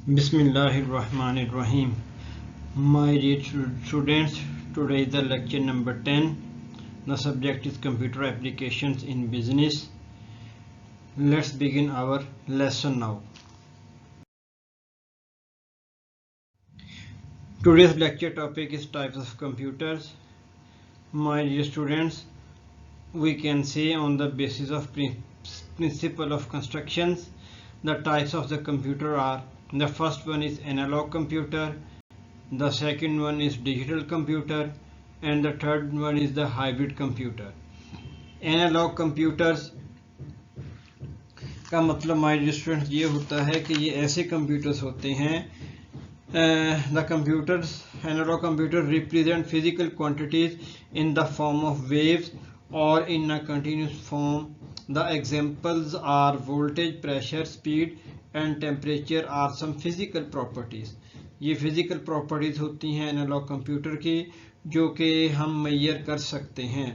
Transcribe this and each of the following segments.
Bismillahirrahmanirrahim. My dear students, today is the lecture number 10. The subject is computer applications in business. Let's begin our lesson now. Today's lecture topic is types of computers. My dear students, we can say on the basis of principle of constructions, the types of the computer are: the first one is analog computer, the second one is digital computer, and the third one is the hybrid computer. Analog computers का मतलब my dear students ये होता है कि ये ऐसे computers होते हैं, the computers, analog computer represent physical quantities in the form of waves or in a continuous form. The examples are voltage, pressure, speed and temperature are some physical properties. ये physical properties होती हैं analogue computer की जो कि हम major कर सकते हैं,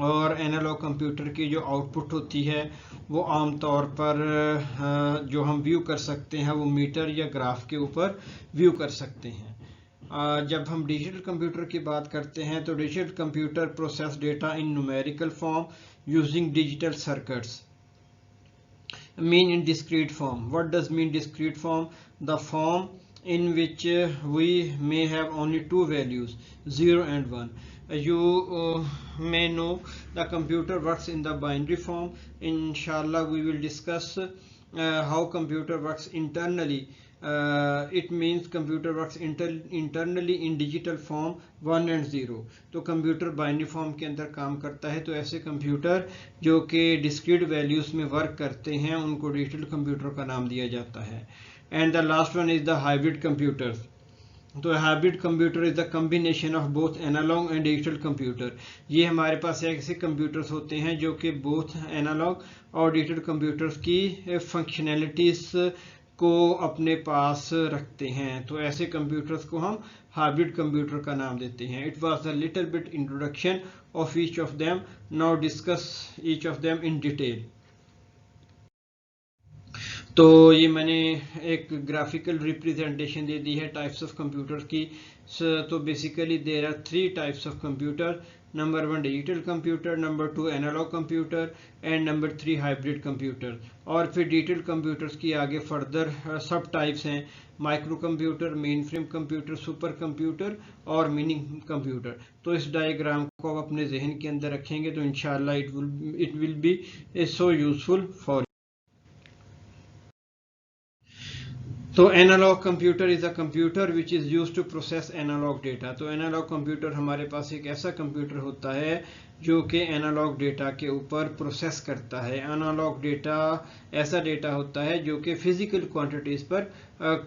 और एनालॉग कंप्यूटर की जो आउटपुट होती है वो आमतौर पर जो हम व्यू कर सकते हैं वो मीटर या ग्राफ के ऊपर व्यू कर सकते हैं। जब हम डिजिटल कंप्यूटर की बात करते हैं तो digital computer process data in numerical form using digital circuits mean in discrete form. What does mean discrete form? The form in which we may have only two values, 0 and 1. You may know the computer works in the binary form. Inshallah we will discuss how computer works internally. It means computer works internally in digital form 1 and 0. तो computer binary form के अंदर काम करता है। तो ऐसे computer जो कि डिस्क्रीट वैल्यूज में वर्क करते हैं उनको डिजिटल कंप्यूटर का नाम दिया जाता है। And the last one is the hybrid computer. तो hybrid computer is the combination of both analog and digital computer. ये हमारे पास ऐसे कंप्यूटर्स होते हैं जो कि बोथ एनालॉग और डिजिटल कंप्यूटर्स की फंक्शनैलिटीज को अपने पास रखते हैं। तो ऐसे कंप्यूटर्स को हम हाइब्रिड कंप्यूटर का नाम देते हैं। It was a little bit introduction of each of them. Now discuss each of them in detail. तो ये मैंने एक ग्राफिकल रिप्रेजेंटेशन दे दी है टाइप्स ऑफ कंप्यूटर की। तो basically there are 3 types of computer. Number 1 digital computer, number 2 analogue computer and number 3 hybrid computer. और फिर digital computers की आगे फर्दर सब टाइप्स हैं: micro computer, main frame computer, super computer और मिनी कंप्यूटर। तो इस डायग्राम को आप अपने जहन के अंदर रखेंगे तो इंशाल्लाह it will be so useful for. तो analog computer is a computer which is used to process analog data. तो एनालॉग कंप्यूटर हमारे पास एक ऐसा कंप्यूटर होता है जो कि एनालॉग डेटा के ऊपर प्रोसेस करता है। एनालॉग डेटा ऐसा डेटा होता है जो कि फिजिकल क्वांटिटीज पर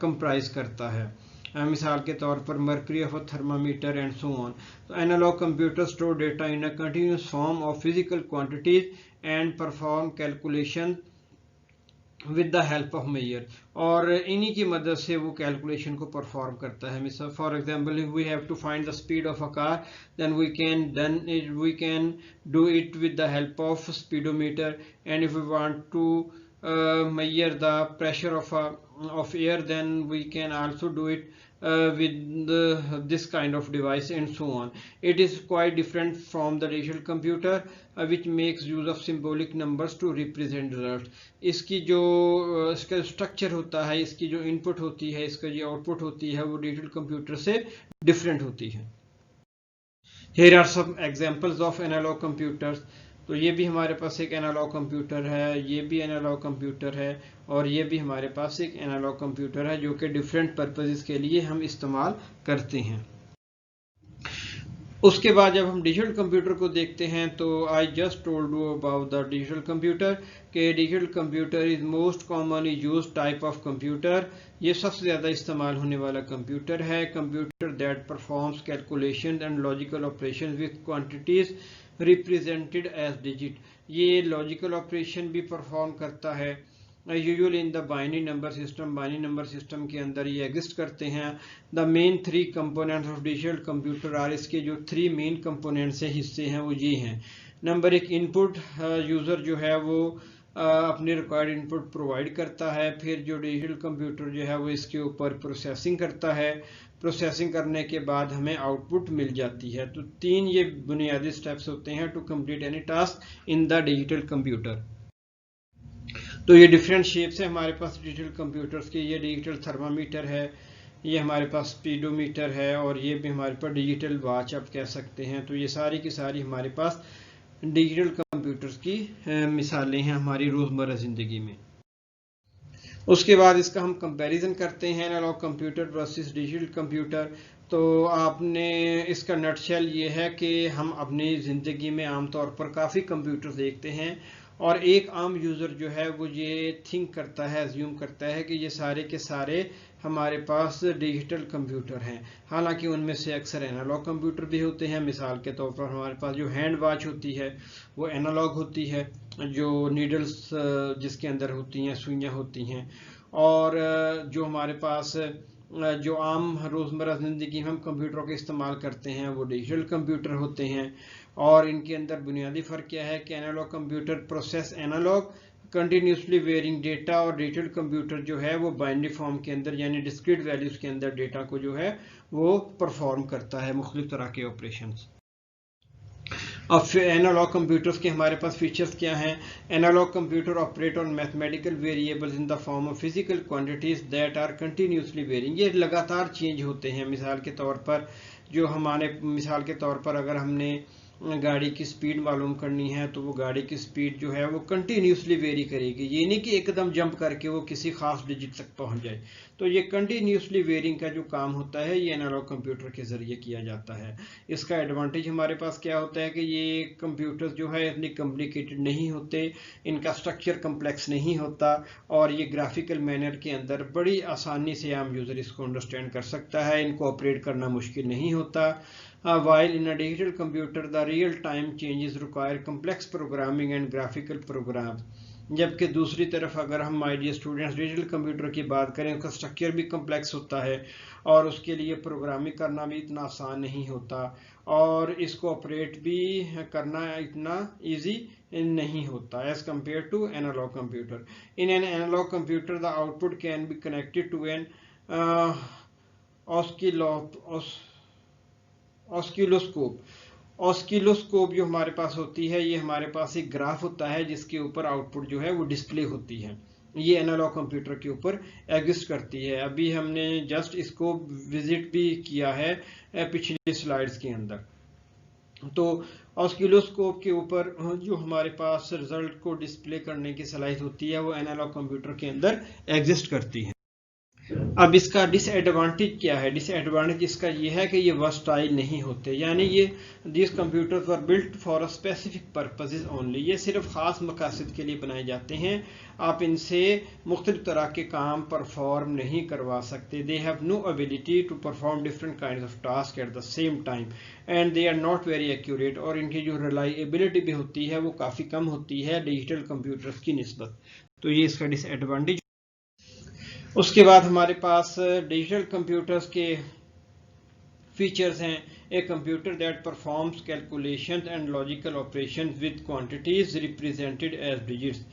कंप्राइज करता है। मिसाल के तौर पर mercury of a thermometer and so on. तो analog computer store data in a continuous form of physical quantities and perform calculation with the help of measure. और इन्हीं की मदद से वो कैलकुलेशन को परफॉर्म करता है। मिसाल for example if we have to find the speed of a car then we can do it with the help of speedometer. And if we want to measure the pressure of air then we can also do it with this kind of device and so on. It is quite different from the digital computer which makes use of symbolic numbers to represent results. इसकी जो इसका structure होता है, इसकी जो input होती है, इसका जो आउटपुट होती है वो डिजिटल कंप्यूटर से डिफरेंट होती है। Here are some examples of analog computers. तो ये भी हमारे पास एक एनालॉग कंप्यूटर है, ये भी एनालॉग कंप्यूटर है और ये भी हमारे पास एक एनालॉग कंप्यूटर है जो कि डिफरेंट पर्पसेस के लिए हम इस्तेमाल करते हैं। उसके बाद जब हम डिजिटल कंप्यूटर को देखते हैं तो I just told you about the digital computer के digital computer is most commonly used type of computer. ये सबसे ज़्यादा इस्तेमाल होने वाला कंप्यूटर है। Computer that performs calculation and logical operation with quantities represented as digit. ये लॉजिकल ऑपरेशन भी परफॉर्म करता है usually in the binary number system. Binary number system के अंदर ये एग्जिस्ट करते हैं। The main 3 components of digital computer are, इसके जो 3 मेन कंपोनेंट्स हैं, हिस्से हैं, वो ये हैं। Number 1 input. यूज़र जो है वो अपनी रिक्वायर्ड इनपुट प्रोवाइड करता है, फिर जो डिजिटल कंप्यूटर जो है वो इसके ऊपर प्रोसेसिंग करता है, प्रोसेसिंग करने के बाद हमें आउटपुट मिल जाती है। तो 3 ये बुनियादी स्टेप्स होते हैं to complete any task in the digital computer. तो ये डिफरेंट शेप्स है हमारे पास डिजिटल कंप्यूटर्स की। ये डिजिटल थर्मामीटर है, ये हमारे पास स्पीडोमीटर है, और ये भी हमारे पास डिजिटल वॉच आप कह सकते हैं। तो ये सारी की सारी हमारे पास डिजिटल कंप्यूटर्स की मिसालें हैं हमारी रोज़मर्रा ज़िंदगी में। उसके बाद इसका हम कंपैरिजन करते हैं analogue computer versus digital computer. तो आपने इसका नटशेल ये है कि हम अपनी ज़िंदगी में आमतौर पर काफ़ी कंप्यूटर देखते हैं, और एक आम यूज़र जो है वो ये थिंक करता है, अज्यूम करता है कि ये सारे के सारे हमारे पास डिजिटल कंप्यूटर हैं। हालांकि उनमें से अक्सर एनालॉग कंप्यूटर भी होते हैं। मिसाल के तौर पर हमारे पास जो हैंड वॉच होती है वो एनालॉग होती है, जो नीडल्स जिसके अंदर होती हैं, सुइयाँ होती हैं। और जो हमारे पास जो आम रोज़मर्रा ज़िंदगी में हम कंप्यूटरों के इस्तेमाल करते हैं वो डिजिटल कंप्यूटर होते हैं। और इनके अंदर बुनियादी फ़र्क क्या है कि analogue computer process analogue continuously varying data, और डिजिटल कंप्यूटर जो है वो बाइनरी फॉर्म के अंदर यानी डिस्क्रीट वैल्यूज़ के अंदर डेटा को जो है वो परफॉर्म करता है मुख्तलिफ तरह के ऑपरेशंस। अब एनालॉग कंप्यूटर्स के हमारे पास फीचर्स क्या हैं? Analogue computer operate on mathematical variables in the form of physical quantities that are continuously varying. ये लगातार चेंज होते हैं। मिसाल के तौर पर मिसाल के तौर पर अगर हमने गाड़ी की स्पीड मालूम करनी है तो वो गाड़ी की स्पीड जो है वो कंटिन्यूसली वेरी करेगी। ये नहीं कि एकदम जंप करके वो किसी खास डिजिट तक पहुंच जाए। तो ये कंटिन्यूसली वेरिंग का जो काम होता है ये एनालॉग कंप्यूटर के जरिए किया जाता है। इसका एडवांटेज हमारे पास क्या होता है कि ये कंप्यूटर्स जो है इतनी कॉम्प्लिकेटेड नहीं होते, इनका स्ट्रक्चर कम्प्लेक्स नहीं होता, और ये ग्राफिकल मैनर के अंदर बड़ी आसानी से आम यूज़र इसको अंडरस्टैंड कर सकता है। इनको ऑपरेट करना मुश्किल नहीं होता। While in a digital computer the real time changes require complex programming and graphical programs। जबकि दूसरी तरफ अगर हम my dear students digital computer की बात करें, उसका स्ट्रक्चर भी कम्प्लेक्स होता है और उसके लिए प्रोग्रामिंग करना भी इतना आसान नहीं होता, और इसको ऑपरेट भी करना इतना इजी नहीं होता as compare to analogue computer. In an analogue computer the output can be connected to an oscilloscope जो हमारे पास होती है, ये हमारे पास एक ग्राफ होता है जिसके ऊपर आउटपुट जो है वो डिस्प्ले होती है। ये एनालॉग कंप्यूटर के ऊपर एग्जिस्ट करती है। अभी हमने जस्ट इसको विजिट भी किया है पिछली स्लाइड्स के अंदर। तो ऑस्किलोस्कोप के ऊपर जो हमारे पास रिजल्ट को डिस्प्ले करने की सलाहियत होती है वो एनालॉग कंप्यूटर के अंदर एग्जिस्ट करती है। अब इसका डिसएडवांटेज क्या है? डिसएडवांटेज इसका ये है कि ये वर्सटाइल नहीं होते, यानी ये this computers were built for a specific purposes only. ये सिर्फ खास मकासद के लिए बनाए जाते हैं। आप इनसे मुख्तलिफ तरह के काम परफॉर्म नहीं करवा सकते। They have no ability to perform different kind of task at the same time and they are not very accurate. और इनकी जो रिलायबिलिटी भी होती है वो काफ़ी कम होती है डिजिटल कंप्यूटर्स की निस्बत। तो ये इसका डिसएडवांटेज। उसके बाद हमारे पास डिजिटल कंप्यूटर्स के फीचर्स हैं। A computer that performs calculation and logical operation with quantities represented as digits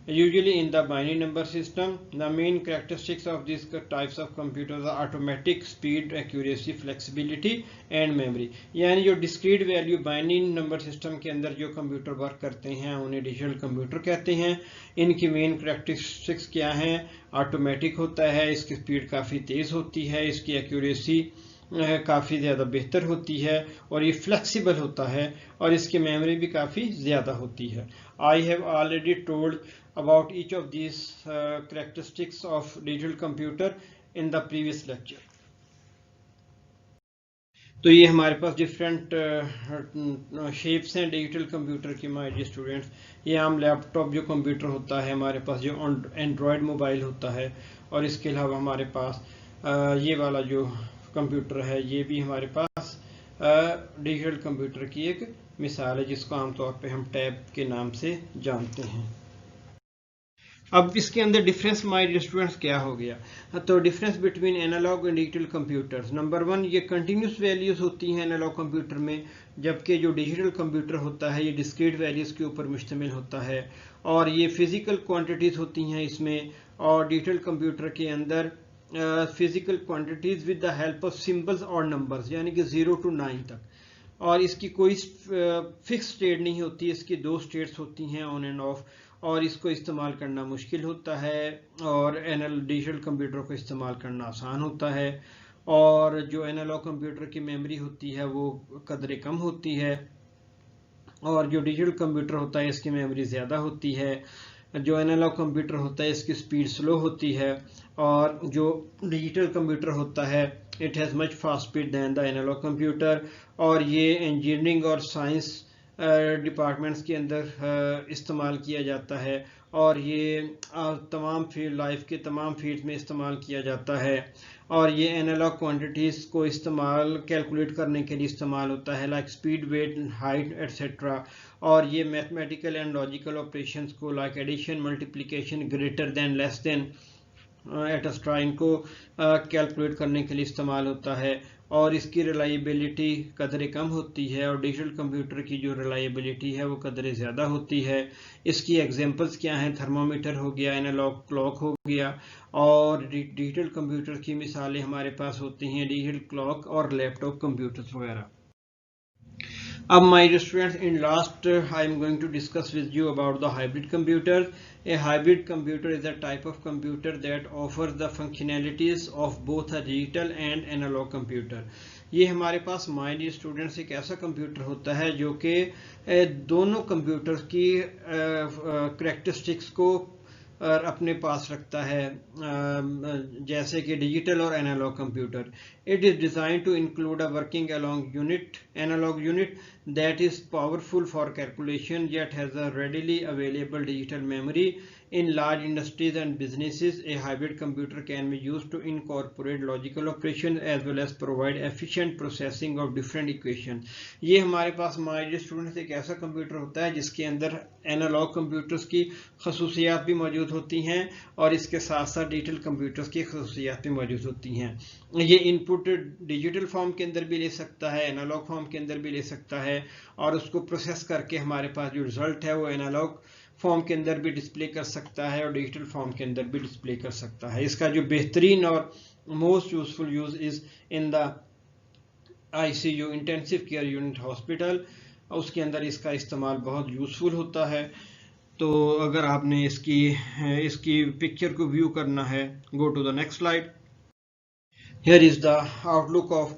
usually in the binary number system. The main characteristics of these types of computers are automatic, speed, accuracy, flexibility and memory। यानी जो discrete value binary number system के अंदर जो computer work करते हैं उन्हें digital computer कहते हैं। इनकी मेन कैरेक्टरिस्टिक्स क्या हैं? ऑटोमेटिक होता है, इसकी स्पीड काफ़ी तेज़ होती है, इसकी एक्यूरेसी काफ़ी ज़्यादा बेहतर होती है, और ये फ्लेक्सिबल होता है, और इसकी मेमोरी भी काफ़ी ज़्यादा होती है। I have already told about each of these characteristics of digital computer in the previous lecture। तो ये हमारे पास डिफरेंट शेप्स हैं डिजिटल कंप्यूटर की माय डियर स्टूडेंट्स। ये आम लैपटॉप जो कंप्यूटर होता है हमारे पास, जो एंड्रॉयड मोबाइल होता है, और इसके अलावा हमारे पास ये वाला जो कंप्यूटर है ये भी हमारे पास डिजिटल कंप्यूटर की एक मिसाल है, जिसको आमतौर पे हम टैब के नाम से जानते हैं। अब इसके अंदर डिफरेंस माय डियर स्टूडेंट्स क्या हो गया? तो difference between analogue and digital computers, number 1 ये कंटिन्यूस वैल्यूज होती हैं एनालॉग कंप्यूटर में, जबकि जो डिजिटल कंप्यूटर होता है ये डिस्क्रीट वैल्यूज के ऊपर मुश्तमिल होता है, और ये फिजिकल क्वांटिटीज होती हैं इसमें, और डिजिटल कंप्यूटर के अंदर physical quantities with the help of symbols और नंबर्स, यानी कि 0 to 9 तक, और इसकी कोई फिक्स स्टेट नहीं होती, इसकी 2 स्टेट्स होती हैं ऑन एंड ऑफ, और इसको इस्तेमाल करना मुश्किल होता है, और डिजिटल कंप्यूटर को इस्तेमाल करना आसान होता है, और जो एनालॉग कंप्यूटर की मेमोरी होती है वो कदरे कम होती है, और जो डिजिटल कंप्यूटर होता है इसकी मेमोरी ज़्यादा होती है। जो एनालॉग कंप्यूटर होता है इसकी स्पीड स्लो होती है, और जो डिजिटल कंप्यूटर होता है it has much fast speed than the analogue computer, और ये इंजीनियरिंग और साइंस डिपार्टमेंट्स के अंदर इस्तेमाल किया जाता है, और ये तमाम फील्ड लाइफ के तमाम फील्ड्स में इस्तेमाल किया जाता है, और ये एनालॉग क्वांटिटीज़ को इस्तेमाल कैलकुलेट करने के लिए इस्तेमाल होता है, like speed, weight, height etcetera, और ये मैथमेटिकल एंड लॉजिकल ऑपरेशंस को like addition, multiplication, greater than, less than etcetera, इनको कैलकुलेट करने के लिए इस्तेमाल होता है, और इसकी रिलायबिलिटी कदरे कम होती है, और डिजिटल कंप्यूटर की जो रिलायबिलिटी है वो कदरे ज़्यादा होती है। इसकी एग्जांपल्स क्या हैं? थर्मोमीटर हो गया, एनालॉग क्लॉक हो गया, और डिजिटल कंप्यूटर की मिसालें हमारे पास होती हैं डिजिटल क्लॉक और लैपटॉप कंप्यूटर्स वगैरह। अब my dear students, in last I am going to discuss with you about the hybrid computer. A hybrid computer is a type of computer that offers the functionalities of both a digital and analog computer. ये हमारे पास my dear students एक ऐसा computer होता है जो कि दोनों computers की करेक्टरिस्टिक्स को अपने पास रखता है, जैसे कि डिजिटल और analogue computer. It is design to include a working along unit, analogue unit that is powerful for calculation yet has a readily available digital memory. In large industries and businesses, a hybrid computer can be used to incorporate logical operations as well as provide efficient processing of different equations. ये हमारे पास हमारे students एक ऐसा computer होता है जिसके अंदर analogue computers की खसूसियात भी मौजूद होती हैं, और इसके साथ साथ डिजिटल कंप्यूटर्स की खसूसियात भी मौजूद होती हैं। ये इनपुट डिजिटल फॉर्म के अंदर भी ले सकता है, एनालॉग फॉर्म के अंदर भी ले सकता है, और उसको प्रोसेस करके हमारे पास जो रिजल्ट है वो एनालॉग फॉर्म के अंदर भी डिस्प्ले कर सकता है और डिजिटल फॉर्म के अंदर भी डिस्प्ले कर सकता है। इसका जो बेहतरीन और most useful use is in the ICU, intensive care unit hospital, उसके अंदर इसका इस्तेमाल बहुत यूजफुल होता है। तो अगर आपने इसकी पिक्चर को व्यू करना है, go to the next slide. Here is the outlook of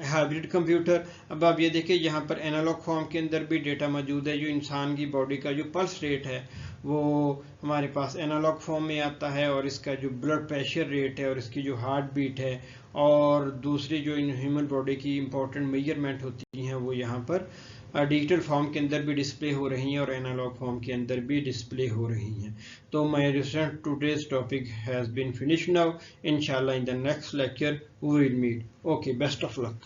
hybrid computer. अब आप ये देखिए यहाँ पर एनालॉग फॉर्म के अंदर भी डेटा मौजूद है, जो इंसान की बॉडी का जो पल्स रेट है वो हमारे पास एनालॉग फॉर्म में आता है, और इसका जो ब्लड प्रेशर रेट है और इसकी जो हार्ट बीट है और दूसरी जो इन ह्यूमन बॉडी की इंपॉर्टेंट मेजरमेंट होती हैं वो यहाँ पर डिजिटल फॉर्म के अंदर भी डिस्प्ले हो रही हैं और एनालॉग फॉर्म के अंदर भी डिस्प्ले हो रही हैं। तो my recent today's topic has been finished now. इंशाल्लाह in the next lecture we will meet. Okay, best of luck.